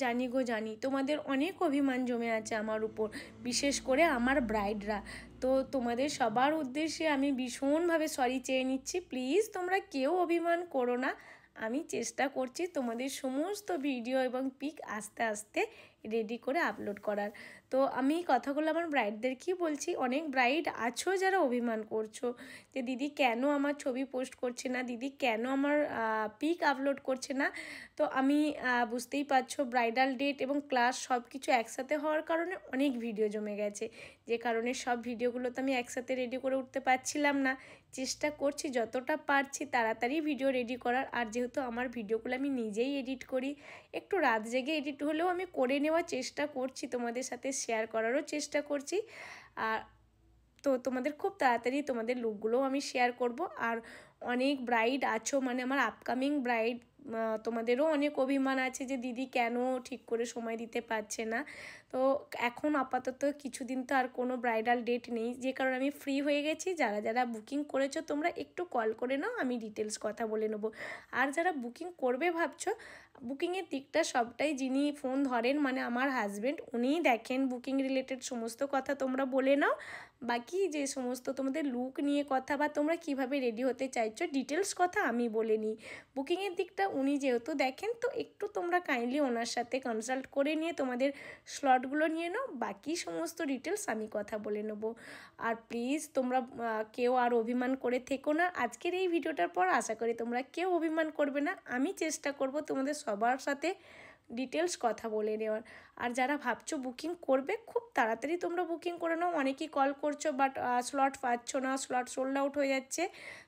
জানি গো জানি, তোমাদের অনেক অভিমান জমে আছে আমার উপর, বিশেষ করে আমার ব্রাইডরা। তো তোমাদের সবার উদ্দেশ্যে আমি ভীষণভাবে সরি চেয়ে নিচ্ছি। প্লিজ তোমরা কেউ অভিমান করো না। আমি চেষ্টা করছি তোমাদের সমস্ত ভিডিও এবং পিক আস্তে আস্তে রেডি করে আপলোড করার। তো আমি কথাগুলো আমার ব্রাইডদেরকেই বলছি, অনেক ব্রাইড আছো যারা অভিমান করছো যে দিদি কেন আমার ছবি পোস্ট করছে না, দিদি কেন আমার পিক আপলোড করছে না। তো আমি বুঝতেই পারছো ব্রাইডাল ডেট এবং ক্লাস সব কিছু একসাথে হওয়ার কারণে অনেক ভিডিও জমে গেছে, যে কারণে সব ভিডিওগুলো তো আমি একসাথে রেডি করে উঠতে পারছিলাম না। চেষ্টা করছি যতটা পারছি তাড়াতাড়ি ভিডিও রেডি করার। আর যেহেতু আমার ভিডিওগুলো আমি নিজেই এডিট করি, একটু রাত জেগে এডিট হলেও আমি করে নেওয়ার চেষ্টা করছি, তোমাদের সাথে শেয়ার করারও চেষ্টা করছি। আর তো তোমাদের খুব তাড়াতাড়ি তোমাদের লুকগুলোও আমি শেয়ার করব। আর অনেক ব্রাইড আছো, মানে আমার আপকামিং ব্রাইড, তোমাদেরও অনেক অভিমান আছে যে দিদি কেন ঠিক করে সময় দিতে পারছে না। তো এখন আপাতত কিছুদিন তো আর কোনো ব্রাইডাল ডেট নেই, যে কারণে আমি ফ্রি হয়ে গেছি। যারা যারা বুকিং করেছো তোমরা একটু কল করে নাও, আমি ডিটেলস কথা বলে নেবো। আর যারা বুকিং করবে ভাবছো, বুকিংয়ের দিকটা সবটাই যিনি ফোন ধরেন মানে আমার হাজব্যান্ড, উনিই দেখেন বুকিং রিলেটেড সমস্ত কথা। তোমরা বলে নাও, বাকি যে সমস্ত তোমাদের লুক নিয়ে কথা বা তোমরা কিভাবে রেডি হতে চাইছো ডিটেলস কথা আমি বলে নিই। বুকিংয়ের দিকটা উনি যেহেতু দেখেন, তো একটু তোমরা কাইন্ডলি ওনার সাথে কনসাল্ট করে নিয়ে তোমাদের স্লটগুলো নিয়ে নাও, বাকি সমস্ত ডিটেলস আমি কথা বলে নেব। আর প্লিজ তোমরা কেউ আর অভিমান করে থেকো না। আজকের এই ভিডিওটার পর আশা করি তোমরা কেউ অভিমান করবে না। আমি চেষ্টা করব তোমাদের সবার সাথে ডিটেলস কথা বলে নেওয়ার। আর যারা ভাবছো বুকিং করবে, খুব তাড়াতাড়ি তোমরা বুকিং করে নাও। অনেকেই কল করছো বাট স্লট পাচ্ছ না, স্লট সোল্ড আউট হয়ে যাচ্ছে।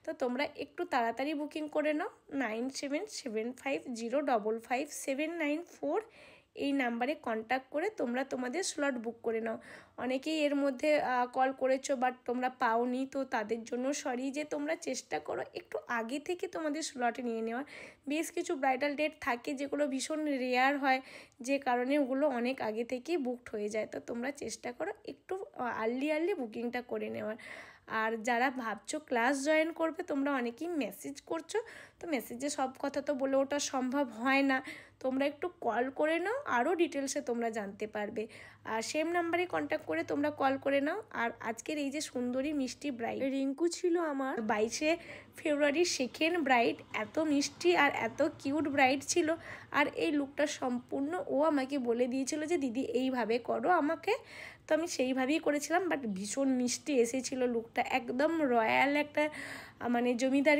তো তোমরা একটু তাড়াতাড়ি বুকিং করে নাও। 9775055794 এই নাম্বারে কন্ট্যাক্ট করে তোমরা তোমাদের স্লট বুক করে নাও। অনেকেই এর মধ্যে কল করেছো বাট তোমরা পাওনি, তো তাদের জন্য সরি। যে তোমরা চেষ্টা করো একটু আগে থেকে তোমাদের স্লটে নিয়ে নেওয়ার। বেশ কিছু ব্রাইডাল ডেট থাকে যেগুলো ভীষণ রেয়ার হয়, যে কারণে ওগুলো অনেক আগে থেকেই বুকড হয়ে যায়। তো তোমরা চেষ্টা করো একটু আর্লি বুকিংটা করে নেওয়ার। আর যারা ভাবছো ক্লাস জয়েন করবে, তোমরা অনেকেই মেসেজ করছো, তো মেসেজে সব কথা তো বলে ওঠা সম্ভব হয় না। তোমরা একটু কল করে নাও, আরও ডিটেলসে তোমরা জানতে পারবে। আর সেম নাম্বারে কন্ট্যাক্ট করে তোমরা কল করে নাও। আর আজকের এই যে সুন্দরী মিষ্টি ব্রাইড রিঙ্কু ছিল আমার 22শে ফেব্রুয়ারির সেকেন্ড ব্রাইড। এত মিষ্টি আর এত কিউট ব্রাইড ছিল। আর এই লুকটা সম্পূর্ণ ও আমাকে বলে দিয়েছিল যে দিদি এইভাবে করো আমাকে, তো আমি সেইভাবেই করেছিলাম। বাট ভীষণ মিষ্টি এসেছিলো লুকটা, একদম রয়্যাল একটা মানে জমিদার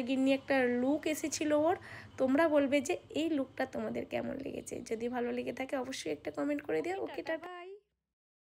গিন্নি একটা লুক এসেছিলো ওর। তোমরা বলবে যে এই লুকটা তোমাদের কেমন লেগেছে। যদি ভালো লেগে থাকে অবশ্যই একটা কমেন্ট করে দিও। ওকে টাটা।